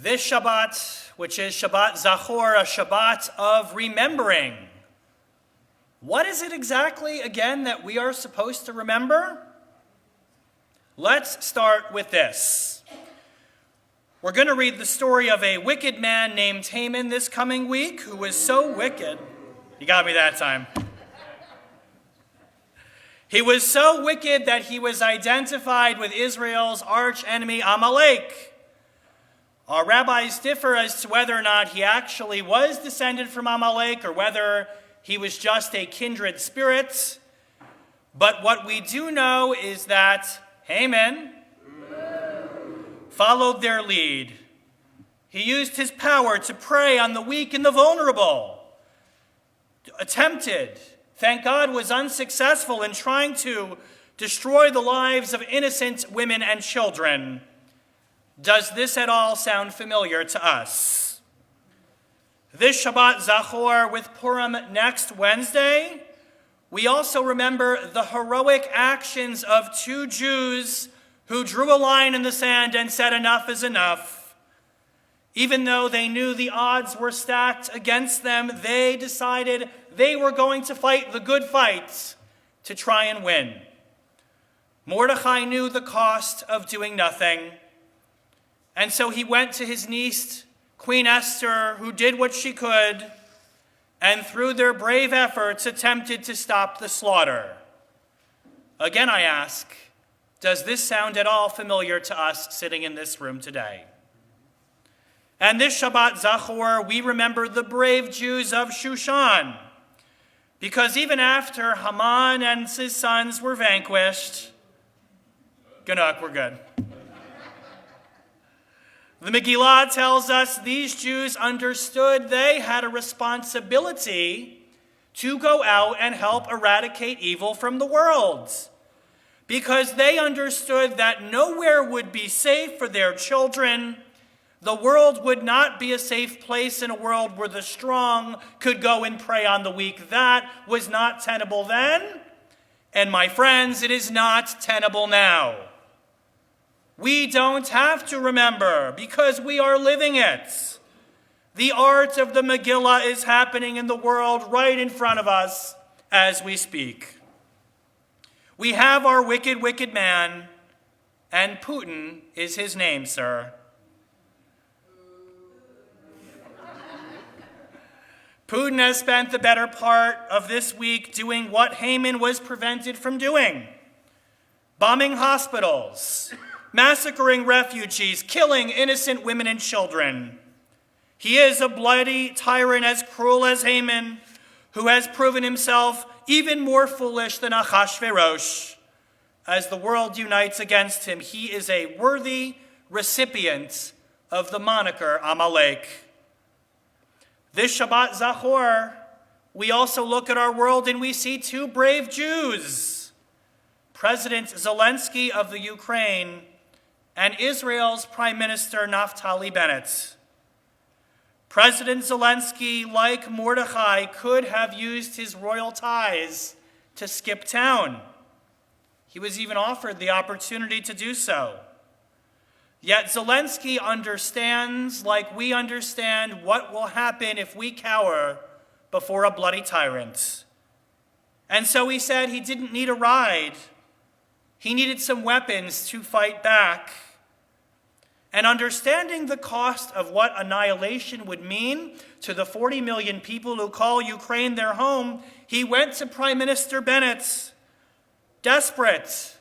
This Shabbat, which is Shabbat Zachor, a Shabbat of remembering. What is it exactly, again, that we are supposed to remember? Let's start with this. We're going to read the story of a wicked man named Haman this coming week, who was so wicked. You got me that time. He was so wicked that he was identified with Israel's arch enemy Amalek. Our rabbis differ as to whether or not he actually was descended from Amalek or whether he was just a kindred spirit. But what we do know is that Haman followed their lead. He used his power to prey on the weak and the vulnerable. Attempted, thank God, was unsuccessful in trying to destroy the lives of innocent women and children. Does this at all sound familiar to us? This Shabbat Zachor with Purim next Wednesday, we also remember the heroic actions of two Jews who drew a line in the sand and said enough is enough. Even though they knew the odds were stacked against them, they decided they were going to fight the good fight to try and win. Mordechai knew the cost of doing nothing. And so he went to his niece, Queen Esther, who did what she could, and through their brave efforts attempted to stop the slaughter. Again, I ask, does this sound at all familiar to us sitting in this room today? And this Shabbat Zachor, we remember the brave Jews of Shushan, because even after Haman and his sons were vanquished, Ganuk, we're good. The Megillah tells us these Jews understood they had a responsibility to go out and help eradicate evil from the world, because they understood that nowhere would be safe for their children. The world would not be a safe place in a world where the strong could go and prey on the weak. That was not tenable then, and my friends, it is not tenable now. We don't have to remember because we are living it. The art of the Megillah is happening in the world right in front of us as we speak. We have our wicked, wicked man, and Putin is his name, sir. Putin has spent the better part of this week doing what Haman was prevented from doing: bombing hospitals, massacring refugees, killing innocent women and children. He is a bloody tyrant as cruel as Haman, who has proven himself even more foolish than Achashverosh. As the world unites against him, he is a worthy recipient of the moniker Amalek. This Shabbat Zachor, we also look at our world and we see two brave Jews, President Zelensky of the Ukraine and Israel's Prime Minister Naftali Bennett. President Zelensky, like Mordechai, could have used his royal ties to skip town. He was even offered the opportunity to do so. Yet Zelensky understands, like we understand, what will happen if we cower before a bloody tyrant. And so he said he didn't need a ride. He needed some weapons to fight back. And understanding the cost of what annihilation would mean to the 40 million people who call Ukraine their home, he went to Prime Minister Bennett, desperate.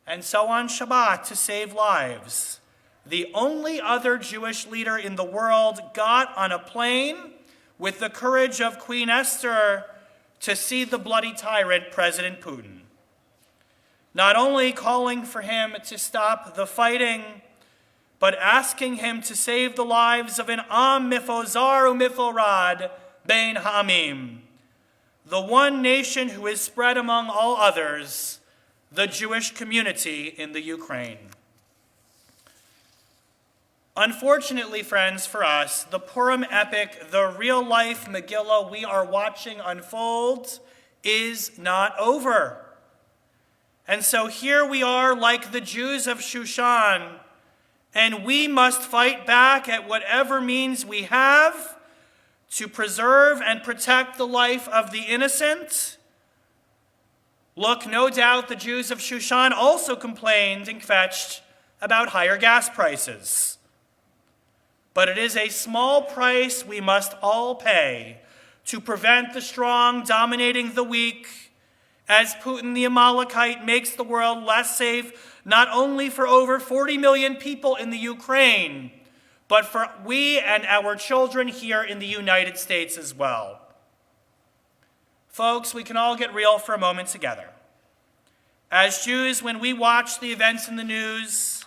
And so on Shabbat, to save lives, the only other Jewish leader in the world got on a plane with the courage of Queen Esther to see the bloody tyrant, President Putin. Not only calling for him to stop the fighting, but asking him to save the lives of an Am Mifozar U'Miforad Bein Ha'amim, the one nation who is spread among all others, the Jewish community in the Ukraine. Unfortunately, friends, for us, the Purim epic, the real-life Megillah we are watching unfold, is not over. And so here we are, like the Jews of Shushan, and we must fight back at whatever means we have to preserve and protect the life of the innocent. Look, no doubt the Jews of Shushan also complained and kvetched about higher gas prices. But it is a small price we must all pay to prevent the strong dominating the weak, as Putin the Amalekite makes the world less safe, not only for over 40 million people in the Ukraine, but for we and our children here in the United States as well. Folks, we can all get real for a moment together. As Jews, when we watch the events in the news,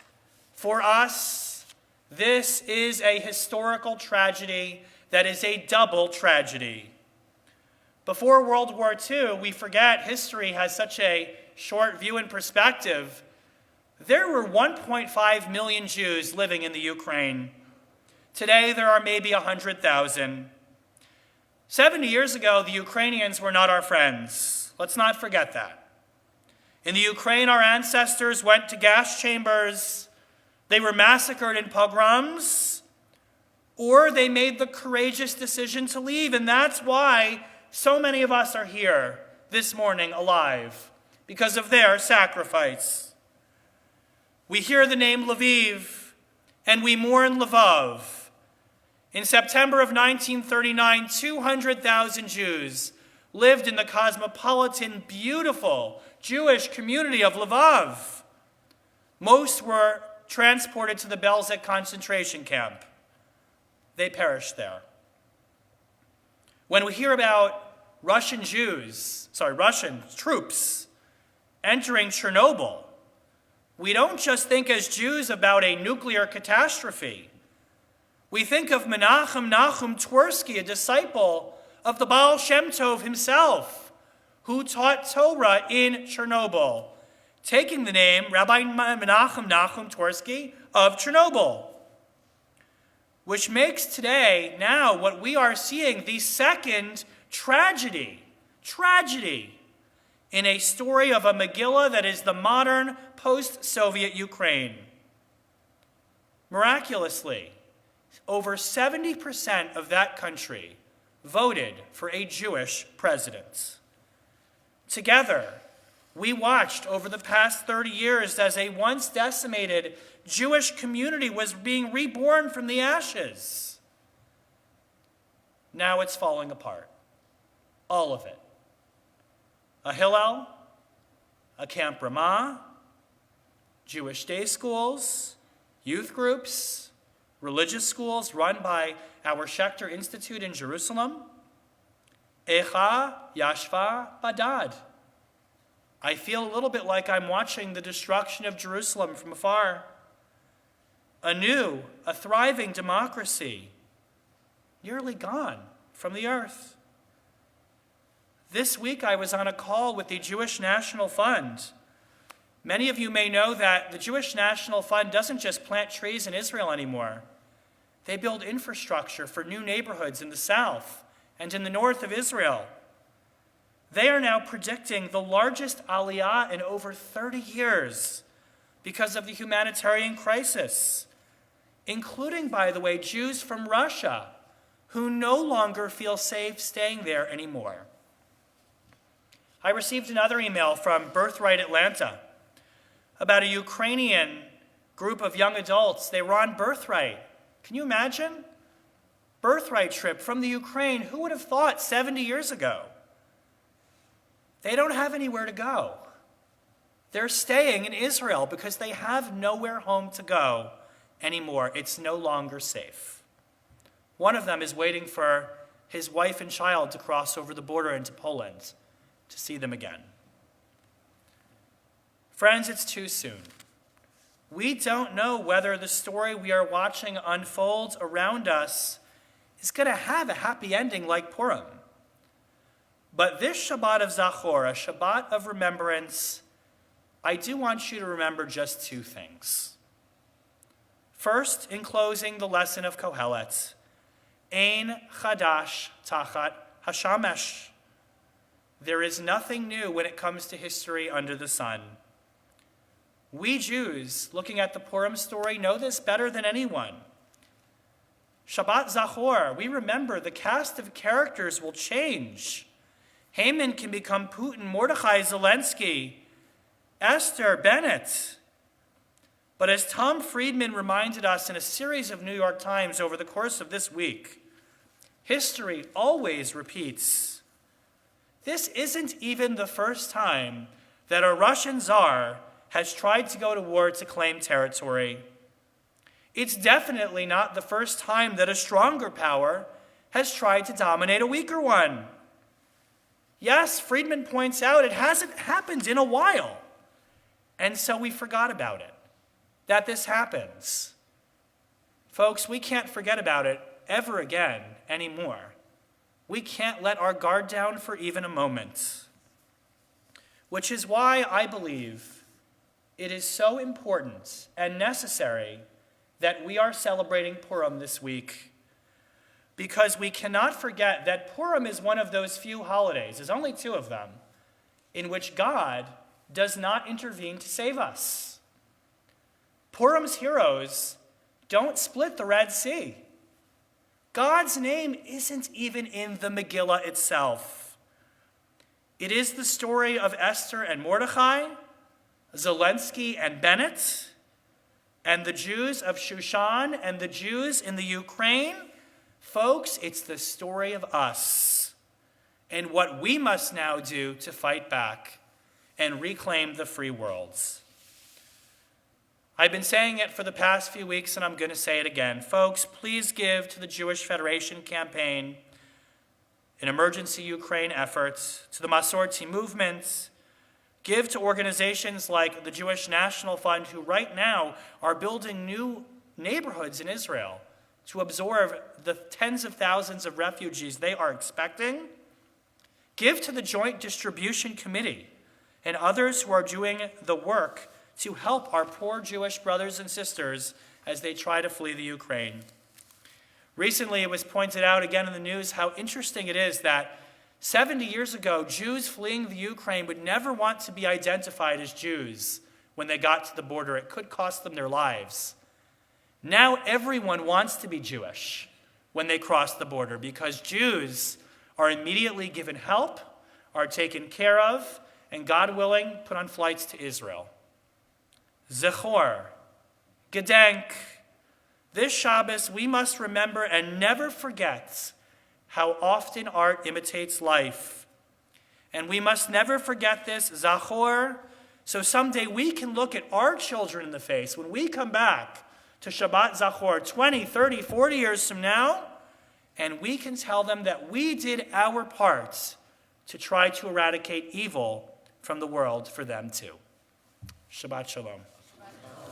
for us, this is a historical tragedy that is a double tragedy. Before World War II, we forget history has such a short view and perspective. There were 1.5 million Jews living in the Ukraine. Today, there are maybe 100,000. 70 years ago, the Ukrainians were not our friends. Let's not forget that. In the Ukraine, our ancestors went to gas chambers. They were massacred in pogroms, or they made the courageous decision to leave. And that's why so many of us are here this morning alive, because of their sacrifice. We hear the name Lviv, and we mourn Lvov. In September of 1939, 200,000 Jews lived in the cosmopolitan, beautiful Jewish community of Lvov. Most were transported to the Belzec concentration camp. They perished there. When we hear about Russian troops entering Chernobyl, we don't just think as Jews about a nuclear catastrophe. We think of Menachem Nahum Twersky, a disciple of the Baal Shem Tov himself, who taught Torah in Chernobyl, taking the name Rabbi Menachem Nahum Twersky of Chernobyl, which makes today, now, what we are seeing, the second tragedy in a story of a Megillah that is the modern post-Soviet Ukraine. Miraculously, over 70% of that country voted for a Jewish president. Together, we watched over the past 30 years as a once decimated Jewish community was being reborn from the ashes. Now it's falling apart. All of it. A Hillel, a Camp Ramah, Jewish day schools, youth groups, religious schools run by our Schechter Institute in Jerusalem. Echa Yashva Badad. I feel a little bit like I'm watching the destruction of Jerusalem from afar. A new, a thriving democracy, nearly gone from the earth. This week I was on a call with the Jewish National Fund. Many of you may know that the Jewish National Fund doesn't just plant trees in Israel anymore. They build infrastructure for new neighborhoods in the south and in the north of Israel. They are now predicting the largest aliyah in over 30 years because of the humanitarian crisis, including, by the way, Jews from Russia who no longer feel safe staying there anymore. I received another email from Birthright Atlanta about a Ukrainian group of young adults. They were on Birthright. Can you imagine? Birthright trip from the Ukraine. Who would have thought 70 years ago? They don't have anywhere to go. They're staying in Israel because they have nowhere home to go anymore. It's no longer safe. One of them is waiting for his wife and child to cross over the border into Poland to see them again. Friends, it's too soon. We don't know whether the story we are watching unfold around us is going to have a happy ending like Purim. But this Shabbat of Zachor, a Shabbat of remembrance, I do want you to remember just two things. First, in closing the lesson of Kohelet, Ein Chadash Tachat Hashamesh. There is nothing new when it comes to history under the sun. We Jews, looking at the Purim story, know this better than anyone. Shabbat Zachor, we remember the cast of characters will change. Haman can become Putin, Mordechai, Zelensky, Esther, Bennett. But as Tom Friedman reminded us in a series of New York Times over the course of this week, history always repeats. This isn't even the first time that a Russian czar has tried to go to war to claim territory. It's definitely not the first time that a stronger power has tried to dominate a weaker one. Yes, Friedman points out it hasn't happened in a while, and so we forgot about it, that this happens. Folks, we can't forget about it ever again anymore. We can't let our guard down for even a moment, which is why I believe it is so important and necessary that we are celebrating Purim this week, because we cannot forget that Purim is one of those few holidays, there's only 2 of them, in which God does not intervene to save us. Purim's heroes don't split the Red Sea. God's name isn't even in the Megillah itself. It is the story of Esther and Mordechai, Zelensky and Bennett, and the Jews of Shushan and the Jews in the Ukraine. Folks, it's the story of us and what we must now do to fight back and reclaim the free worlds. I've been saying it for the past few weeks, and I'm going to say it again. Folks, please give to the Jewish Federation campaign, an emergency Ukraine effort, to the Masorti movement. Give to organizations like the Jewish National Fund, who right now are building new neighborhoods in Israel to absorb the tens of thousands of refugees they are expecting. Give to the Joint Distribution Committee and others who are doing the work to help our poor Jewish brothers and sisters as they try to flee the Ukraine. Recently, it was pointed out again in the news how interesting it is that 70 years ago, Jews fleeing the Ukraine would never want to be identified as Jews when they got to the border. It could cost them their lives. Now everyone wants to be Jewish when they cross the border, because Jews are immediately given help, are taken care of, and God willing, put on flights to Israel. Zechor, Gedenk. This Shabbos we must remember and never forget how often art imitates life. And we must never forget this, Zachor, so someday we can look at our children in the face when we come back to Shabbat Zachor 20, 30, 40 years from now, and we can tell them that we did our part to try to eradicate evil from the world for them too. Shabbat Shalom.